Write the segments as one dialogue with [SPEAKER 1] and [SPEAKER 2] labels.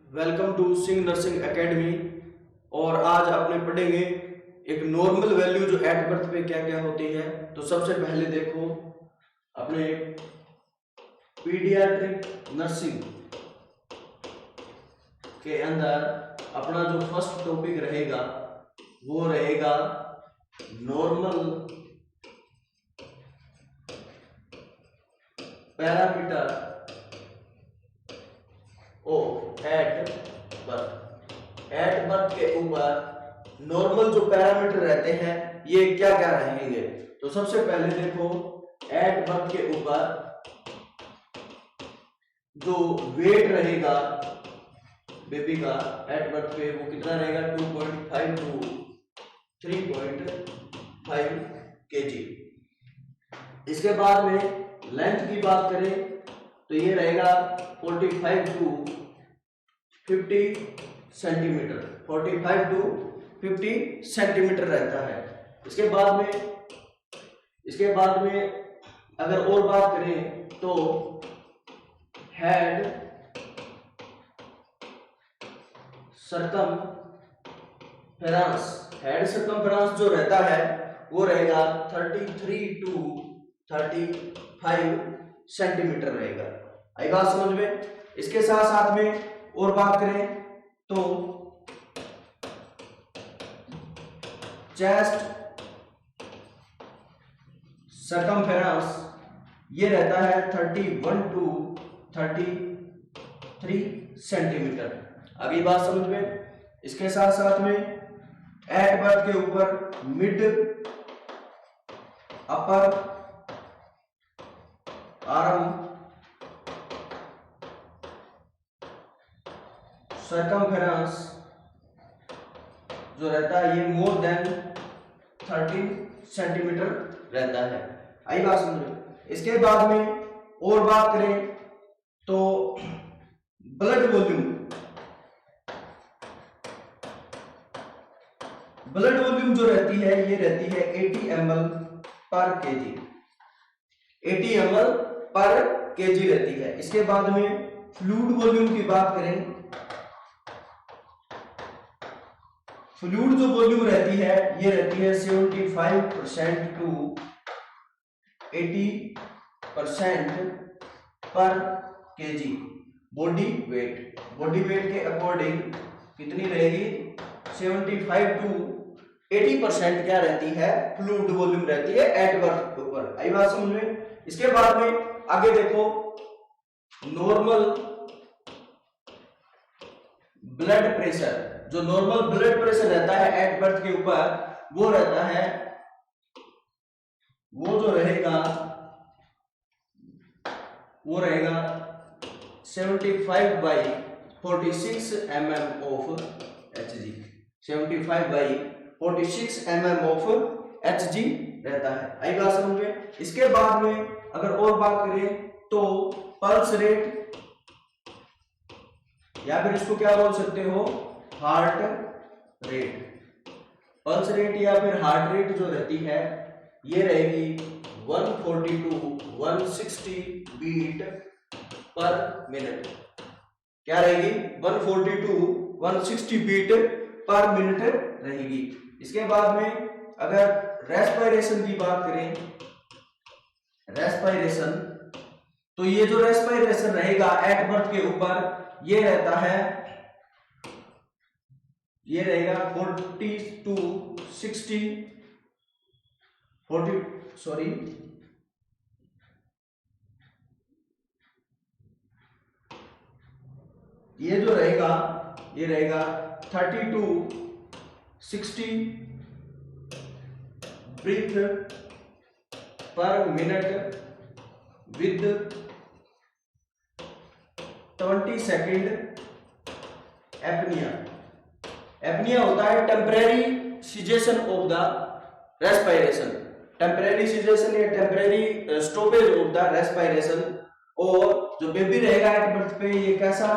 [SPEAKER 1] Welcome to Singh nursing academy. और आज आपने पढ़ेंगे एक नॉर्मल वैल्यू जो एट बर्थ पे क्या क्या होती है। तो सबसे पहले देखो अपने पीडियाट्रिक नर्सिंग के अंदर अपना जो फर्स्ट टॉपिक रहेगा वो रहेगा नॉर्मल पैरामीटर ओ एट बर्थ। एट बर्थ के ऊपर नॉर्मल जो पैरामीटर रहते हैं ये क्या क्या रहेंगे। तो सबसे पहले देखो एट बर्थ के ऊपर जो वेट रहेगा बेबी का एट बर्थ पे वो कितना रहेगा 2.5 टू 3.5 kg। इसके बाद में लेंथ की बात करें तो ये रहेगा 45 टू 50 सेंटीमीटर। 45 टू 50 सेंटीमीटर रहता है। इसके बाद में अगर और बात करें तो हेड सरकमफेरेंस जो रहता है वो रहेगा 33 टू 35 सेंटीमीटर रहेगा। आई बात समझ में। इसके साथ साथ में और बात करें तो चेस्ट सरकमफेरेंस ये रहता है 31 टू 33 सेंटीमीटर। अभी बात समझ में। इसके साथ साथ में एट बर्थ के ऊपर मिड अपर आर्म सरकमफेरेंस जो रहता है ये मोर देन 13 सेंटीमीटर रहता है। आई बात समझ में। इसके बाद में और बात करें तो ब्लड वॉल्यूम जो रहती है ये रहती है 80 ml पर केजी। 80 ml पर केजी रहती है। इसके बाद में फ्लूइड वॉल्यूम की बात करें, फ्लूइड जो वॉल्यूम रहती है ये रहती है 75% टू 80% पर केजी। बॉडी वेट के अकॉर्डिंग कितनी रहेगी 75 टू 80% क्या रहती है फ्लूइड वॉल्यूम रहती है एट बर्थ के ऊपर। आई बात समझ में। इसके बाद में आगे देखो नॉर्मल ब्लड प्रेशर। जो नॉर्मल ब्लड प्रेशर रहता है एट बर्थ के ऊपर वो रहता है, वो जो रहेगा वो रहेगा 75/46 mm of Hg। 75/46 mm of Hg रहता है। आई बात समझ में। इसके बाद में अगर और बात करें तो पल्स रेट या फिर इसको क्या बोल सकते हो हार्ट रेट। पल्स रेट या फिर हार्ट रेट जो रहती है ये रहेगी 140 टू 160 बीट पर मिनट। क्या रहेगी 140 टू 160 बीट पर मिनट रहेगी। इसके बाद में अगर रेस्पिरेशन की बात करें, रेस्पिरेशन तो ये जो रेस्पिरेशन रहेगा एट बर्थ के ऊपर ये रहता है, ये रहेगा 40 टू 60 40 सॉरी ये जो रहेगा ये रहेगा 30 टू 60 ब्रीथ पर minute with 20 second apnoea. Apnoea होता है temporary cessation of the respiration. Temporary cessation या temporary stoppage of the respiration. और जो बेबी रहेगा एट बर्थ पे ये कैसा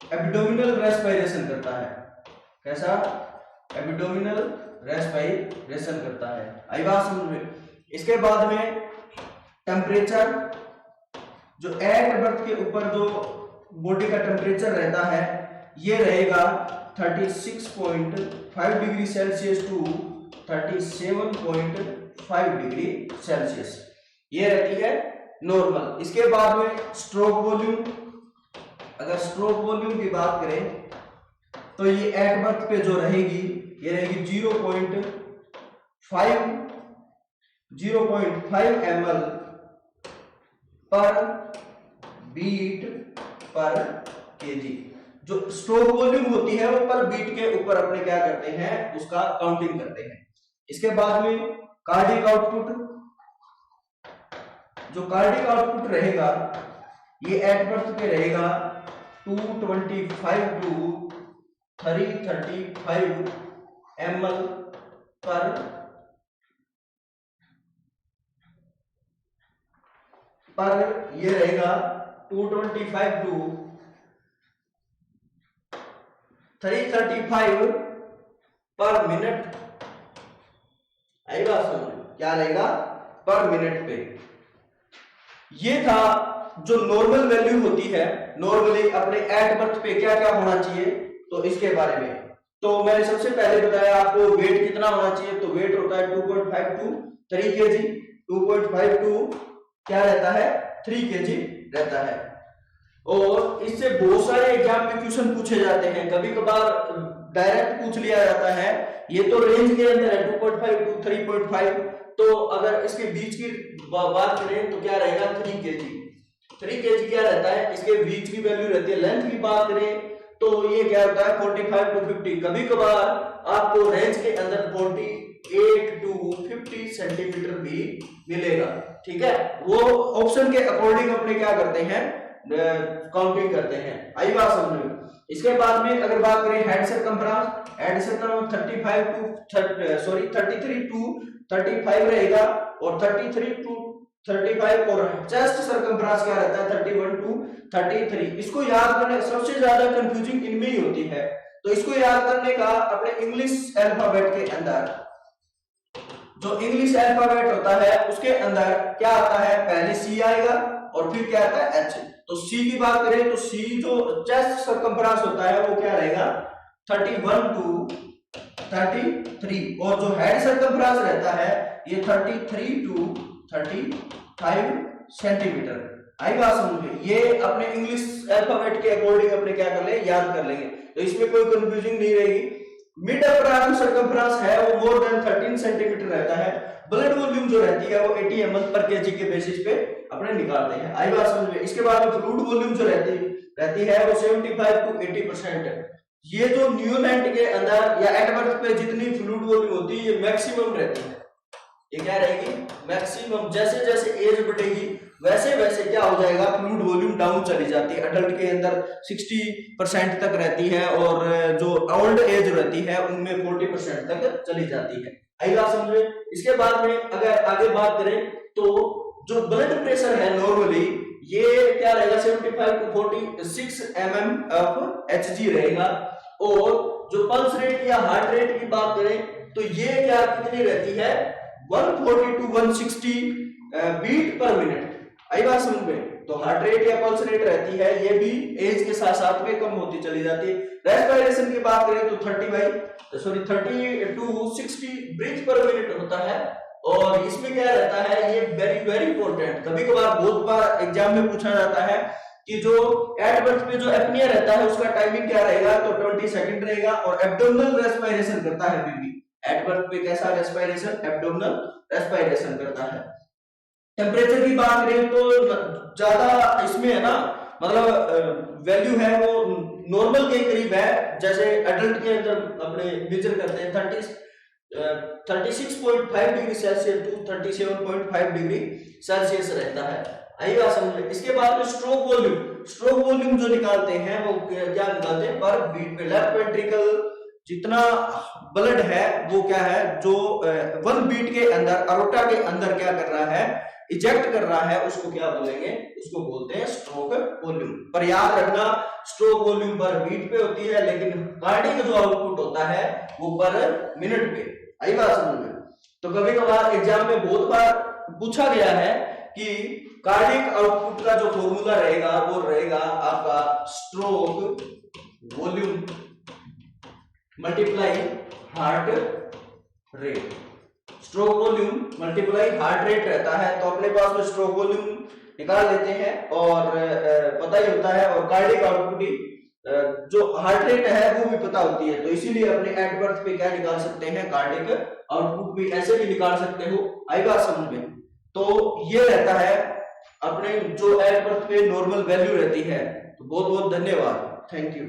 [SPEAKER 1] एब्डोमिनल रेस्पिरेशन करता है, कैसा एब्डोमिनल रेस्पिरेशन करता है। आई बात समझ में। इसके बाद में टेम्परेचर जो एट बर्थ के ऊपर जो बॉडी का टेम्परेचर रहता है ये रहेगा 36.5 degree Celsius to 37.5 degree Celsius, ये रहती है नॉर्मल। इसके बाद में स्ट्रोक वॉल्यूम, अगर स्ट्रोक वॉल्यूम की बात करें तो ये एट बर्थ पे जो रहेगी ये रहेगी 0.5 ml पर बीट पर केजी। जो स्ट्रोक वॉल्यूम होती है वो पर बीट के ऊपर अपने क्या करते हैं, उसका काउंटिंग करते हैं। इसके बाद में कार्डिक आउटपुट, जो कार्डिक आउटपुट रहेगा ये एट बर्थ पे रहेगा 225 टू 335 ml पर ये रहेगा 225 टू 335 पर मिनट। आई बात समझ, क्या रहेगा पर मिनट पे। ये था जो नॉर्मल वैल्यू होती है, नॉर्मली अपने एट बर्थ पे क्या क्या होना चाहिए, तो इसके बारे में तो मैंने सबसे पहले बताया आपको वेट कितना होना चाहिए, तो वेट होता है 2.5 टू 3 kg, 2.5 टू क्या रहता है 3 kg रहता है। और इससे बहुत सारे एग्जाम में क्वेश्चन पूछे जाते हैं, कभी कभार डायरेक्ट पूछ लिया जाता है, ये तो रेंज के अंदर है 2.5 टू 3.5, तो अगर इसके बीच की बात करें तो क्या रहेगा 3 kg। 3 kg क्या रहता है, इसके बीच की वैल्यू रहती है। लेंथ की बात करें तो ये क्या होता है 45 टू 50, कभी कभार आपको रेंज के अंदर 48 टू 50 सेंटीमीटर भी मिलेगा, ठीक है। वो ऑप्शन के अकॉर्डिंग अपने क्या करते हैं, काउंटिंग करते हैं। आई बात समझ में। इसके बाद में अगर बात करें head circumference, head circumference 33 to 35 रहेगा और 33 टू 35, और चेस्ट सर्कमफ्रेंस क्या रहता है 31 टू 33। इसको याद करने सबसे ज्यादा कंफ्यूजिंग इनमें ही होती है, तो इसको याद करने का अपने इंग्लिश अल्फाबेट के अंदर, जो इंग्लिश अल्फाबेट होता है उसके अंदर क्या आता है, पहले सी आएगा और फिर क्या आता है एच। तो सी की बात करें तो सी जो चेस्ट सर्कमफ्रेंस होता है वो क्या रहेगा 31 टू 33, और जो हेड सर्कमफ्रेंस रहता है ये 33 टू 35 सेंटीमीटर। आई बात समझ में। ये अपने इंग्लिश अल्फाबेट के अकॉर्डिंग अपने क्या कर ले, याद कर लेंगे, तो इसमें कोई कंफ्यूजिंग नहीं रहेगी। मिड अपर सर्कमफ्रेंस है वो मोर देन 13 सेंटीमीटर रहता है। ब्लड वॉल्यूम जो रहती है वो 80 ml पर केजी के बेसिस पे अपने निकालते हैं। आई बात समझ में। इसके बाद में फ्लूइड वॉल्यूम जो रहती है वो 75 टू 80% है। ये जो न्यूनेंट के अंदर या एट बर्थ पे जितनी फ्लूइड वॉल्यूम होती है ये मैक्सिमम रहती है, ये क्या रहेगी मैक्सिमम। जैसे जैसे एज बढ़ेगी वैसे वैसे क्या हो जाएगा, फ्लूइड वॉल्यूम डाउन चली जाती है। अडल्ट के अंदर 60% तक रहती है और जो ओल्ड एज रहती है उनमें 40% तक चली जाती है। आई बात समझ में। इसके बाद में अगर आगे बात करें तो जो ब्लड प्रेशर है नॉर्मली ये क्या रहेगा 75 टू 46 mm ऑफ Hg रहेगा, और जो पल्स रेट या हार्ट रेट की बात करें तो ये क्या कितनी रहती है 140 टू 160 बीट पर मिनट। आई बात समझ में। तो हार्ट रेट या पल्स रेट रहती है ये भी एज के साथ साथ में कम होती चली जाती है। रेस्पिरेशन की बात करें तो 30 टू 60 ब्रीथ पर मिनट होता है, और इसमें क्या रहता है ये वेरी वेरी इंपॉर्टेंट, कभी कभार बहुत बार एग्जाम में पूछा जाता है कि जो एट बर्थ पे जो एपनिया रहता है उसका टाइमिंग क्या रहेगा, तो 20 सेकंड रहेगा, और एब्डोमिनल रेस्पिरेशन करता है बेबी। एट बर्थ पे कैसा रेस्पिरेशन, एब्डोमिनल रेस्पिरेशन करता है। टेम्परेचर की बात करें तो ज्यादा इसमें है ना, मतलब वैल्यू है वो नॉर्मल के करीब है। जैसे एडल्ट के अंदर अपने मेजर करते हैं 36.5 degree Celsius to 37.5 degree Celsius रहता है। आई बात समझ। इसके बाद में स्ट्रोक वॉल्यूम जो निकालते हैं वो क्या निकालते हैं पर बीट पे। लेफ्ट वेंट्रिकल जितना ब्लड है वो क्या है जो 1 बीट के अंदर अरोटा के अंदर क्या कर रहा है, इजेक्ट कर रहा है, उसको क्या बोलेंगे, उसको बोलते हैं स्ट्रोक वॉल्यूम। पर याद रखना स्ट्रोक वॉल्यूम पर बीट पे होती है, लेकिन कार्डिक जो आउटपुट होता है वो पर मिनट पे। आई बात समझ में। तो कभी कभार एग्जाम में बहुत बार पूछा गया है कि कार्डियक आउटपुट का जो फॉर्मूला रहेगा वो रहेगा आपका stroke volume multiply heart rate. Stroke volume multiply heart rate रहता है, तो अपने पास में स्ट्रोक वॉल्यूम निकाल लेते हैं और पता ही होता है, और कार्डियक आउटपुट ही जो हार्ट रेट है वो भी पता होती है, तो इसीलिए अपने एट बर्थ पे क्या निकाल सकते हैं, कार्डियक आउटपुट भी ऐसे भी निकाल सकते हो, आएगा समझ में। तो ये रहता है अपने जो एट बर्थ पे नॉर्मल वैल्यू रहती है। तो बहुत बहुत धन्यवाद, थैंक यू।